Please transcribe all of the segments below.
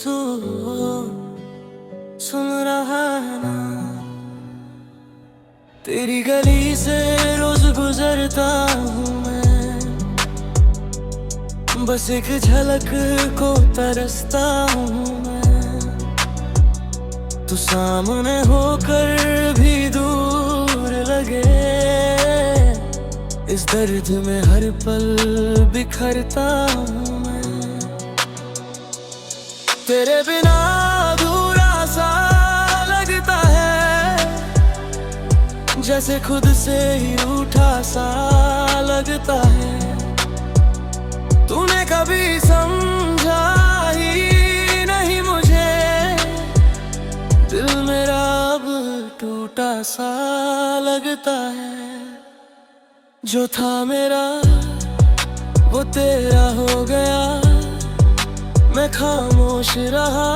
तू सुन रहा है ना? तेरी गली से रोज गुजरता हूँ मैं, बस एक झलक को तरसता हूँ मैं। तू सामने होकर भी दूर लगे, इस दर्द में हर पल बिखरता हूँ मैं। तेरे बिना अधूरा सा लगता है, जैसे खुद से ही रूठा सा लगता है। तूने कभी समझा ही नहीं मुझे, दिल मेरा अब टूटा सा लगता है। जो था मेरा वो तेरा हो गया, मैं खामोश रहा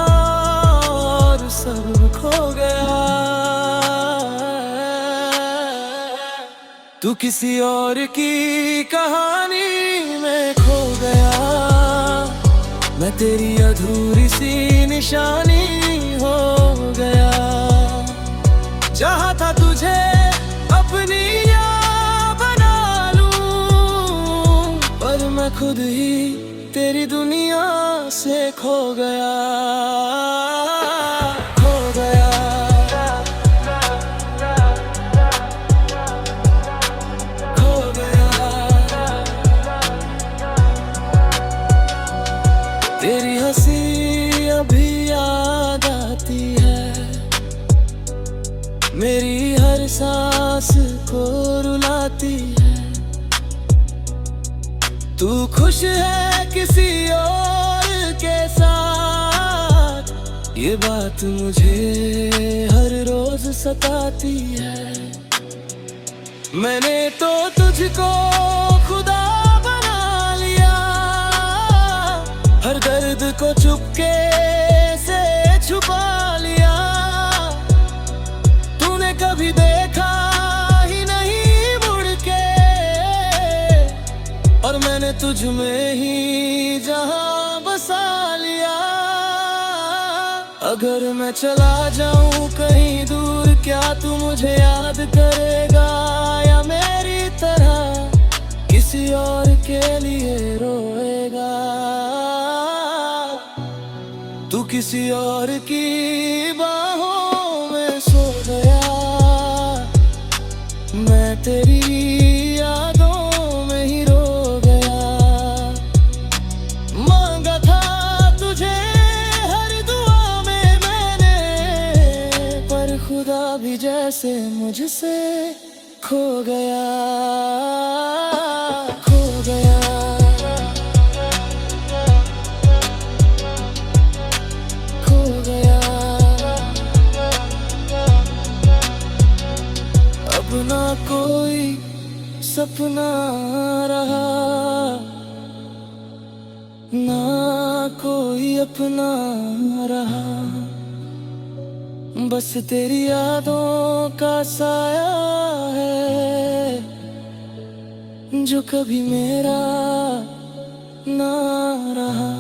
और सब खो गया। तू किसी और की कहानी में खो गया, मैं तेरी अधूरी सी निशानी हो गया। चाहा था तुझे अपनी याद बना लूं, पर मैं खुद ही तेरी दुनिया से खो गया, खो गया, खो गया। तेरी हंसी अभी याद आती है, मेरी हर सांस को रुलाती है। तू खुश है किसी और के साथ, ये बात मुझे हर रोज सताती है। मैंने तो तुझको खुदा बना लिया, हर दर्द को चुपके से छुपा लिया। तूने कभी देखा ही नहीं मुड़ के, और मैंने तुझ में ही जहां बसा लिया। अगर मैं चला जाऊं कहीं दूर, क्या तू मुझे याद करेगा, या मेरी तरह किसी और के लिए रोएगा? तू किसी और की बाहों में सो गया, मैं तेरी यादों में ही रो गया। मांगा था तुझे हर दुआ में मैंने, पर खुदा भी जैसे मुझसे खो गया, खो गया, खो गया। अब ना कोई सपना रहा, ना कोई अपना रहा, बस तेरी यादों का साया है, जो कभी मेरा ना रहा।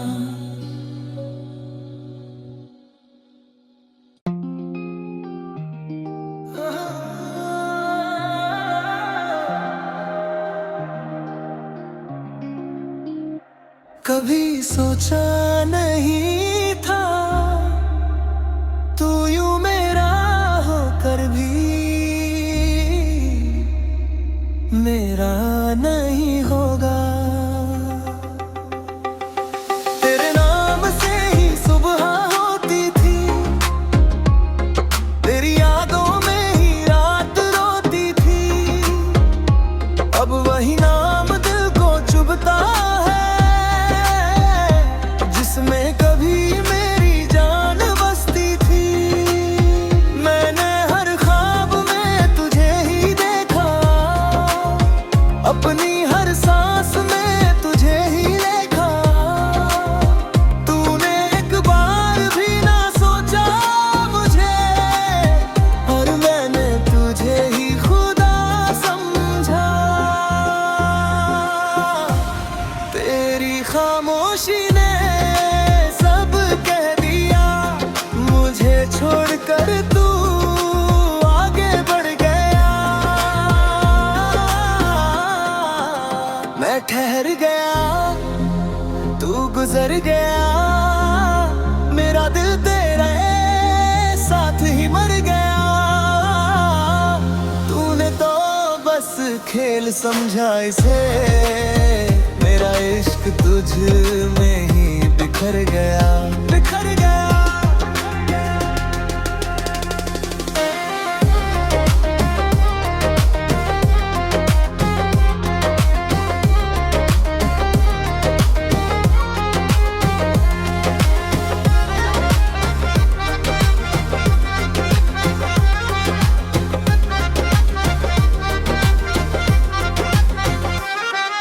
कभी सोचा नहीं था तू यूं मेरा होकर भी मेरा नहीं होगा। तेरे नाम से ही सुबह होती थी, तेरी यादों में ही रात रोती थी। अब वही नाम दिल को चुभता है, जिसमें कभी मेरी जान बसती थी। मैंने हर ख्वाब में तुझे ही देखा, अपनी हर सांस में तुझे ही देखा। तूने एक बार भी ना सोचा मुझे, और मैंने तुझे ही खुदा समझा। तेरी खामोशी खामोशी ने सब कह दिया, मुझे छोड़कर तू आगे बढ़ गया। मैं ठहर गया, तू गुजर गया, मेरा दिल तेरे साथ ही मर गया। तूने तो बस खेल समझा इसे, मेरा इश्क तुझ में ही बिखर गया, बिखर गया।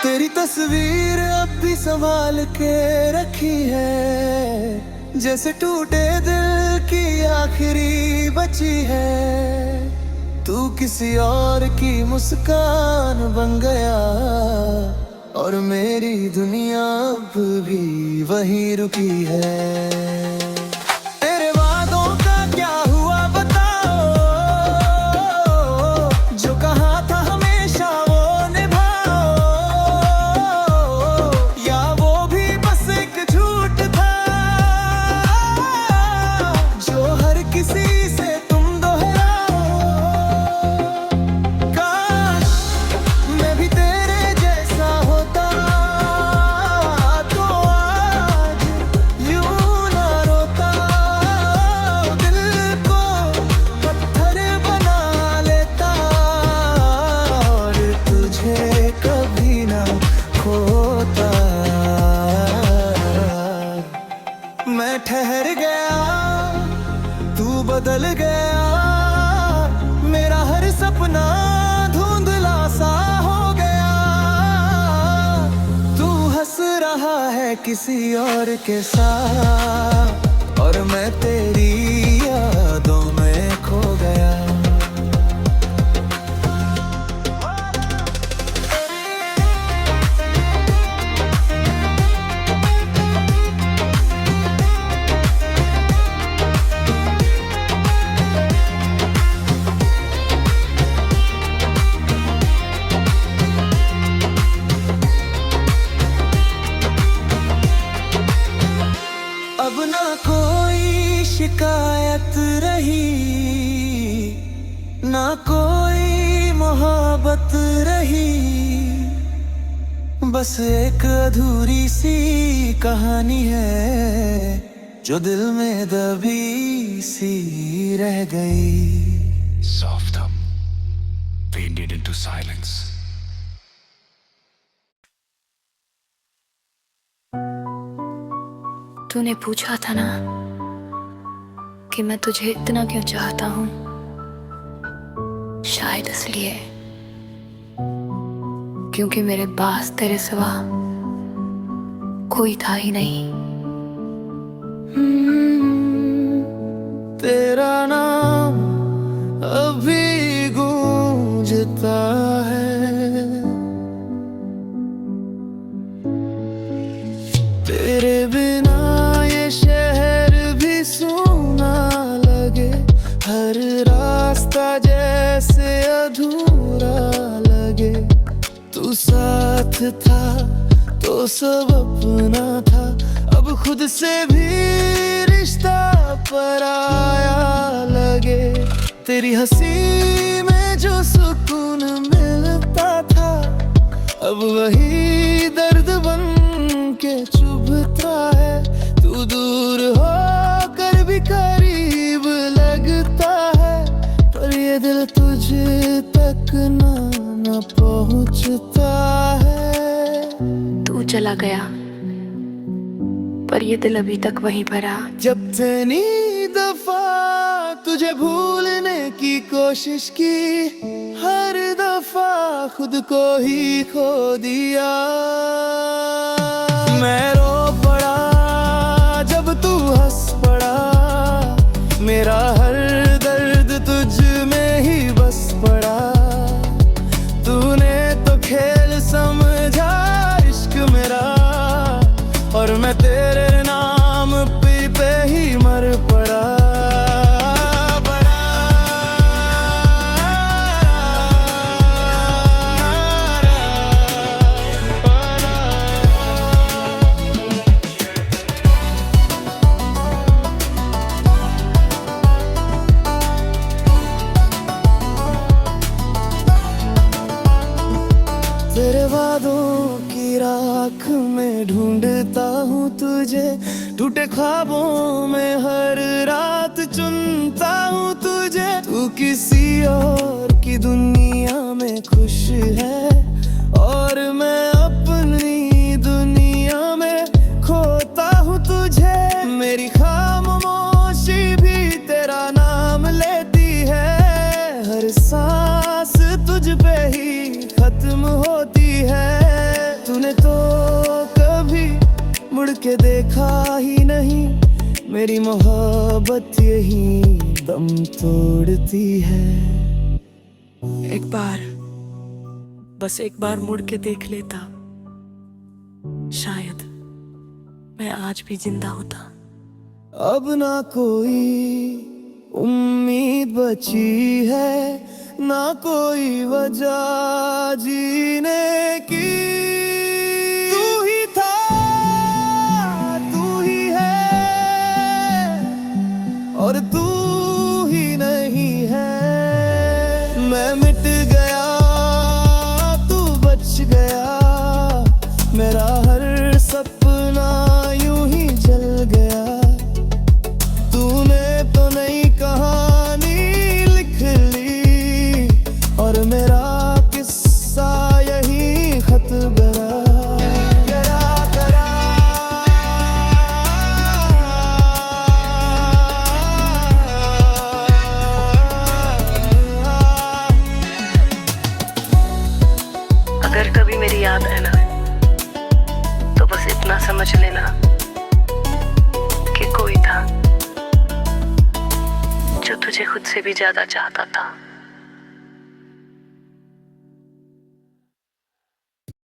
तेरी तस्वीर अब भी संभाल के रखी है, जैसे टूटे दिल की आखिरी बची है। तू किसी और की मुस्कान बन गया, और मेरी दुनिया अब भी वहीं रुकी है। तेरे वादों का क्या हुआ बताओ, जो कहा था हमेशा वो ठहर गया, तू बदल गया, मेरा हर सपना धुंधला सा हो गया। तू हंस रहा है किसी और के साथ, और मैं तेरी यादों में खो गया। अब ना कोई शिकायत रही, ना कोई मोहब्बत रही, बस एक अधूरी सी कहानी है, जो दिल में दबी सी रह गई। Soft hum, faded into silence. तूने पूछा था ना कि मैं तुझे इतना क्यों चाहता हूँ, शायद इसलिए क्योंकि मेरे पास तेरे सिवा कोई था ही नहीं। तेरा नाम अभी गूंजता है, तेरे बिना ये शहर भी सूना लगे, हर रास्ता जैसे अधूरा लगे। तू साथ था तो सब अपना था, अब खुद से भी रिश्ता पराया लगे। तेरी हंसी में जो सुकून मिलता था, अब वही दर्द बन के चुभता है। तू दूर होकर भी करीब लगता है, पर ये दिल तुझे तक ना पहुंचता है। तू चला गया पर ये दिल अभी तक वहीं भरा। जब इतनी दफा तुझे भूलने की कोशिश की, हर दफा खुद को ही खो दिया। मैं रो पड़ा जब तू हंस पड़ा, मेरा हर दर्द तुझ में ही बस पड़ा। तूने तो खेल समझा इश्क मेरा, और मैं राख में ढूंढता हूँ तुझे, टूटे ख्वाबों में हर रात चुनता हूँ तुझे। तू किसी और की दुनिया में खुश है और मैं अपनी दुनिया में खोता हूँ तुझे। मेरी खामोशी भी तेरा नाम लेती है, हर सांस तुझ पे ही खत्म होती है। तूने तो कभी मुड़ के देखा ही नहीं, मेरी मोहब्बत यही दम तोड़ती है। एक बार, बस एक बार मुड़ के देख लेता, शायद मैं आज भी जिंदा होता। अब ना कोई उम्मीद बची है, ना कोई वजह जीने की। तू ही था, तू ही है और तू ही नहीं है। मैं मिट गया, तू बच गया, मेरा हर सपना यूं ही जल गया। तूने तो नई कहानी लिख ली और मेरा किस्सा यही खत गया। अगर कभी मेरी याद है ना, तो बस इतना समझ लेना कि कोई था जो तुझे खुद से भी ज्यादा चाहता था।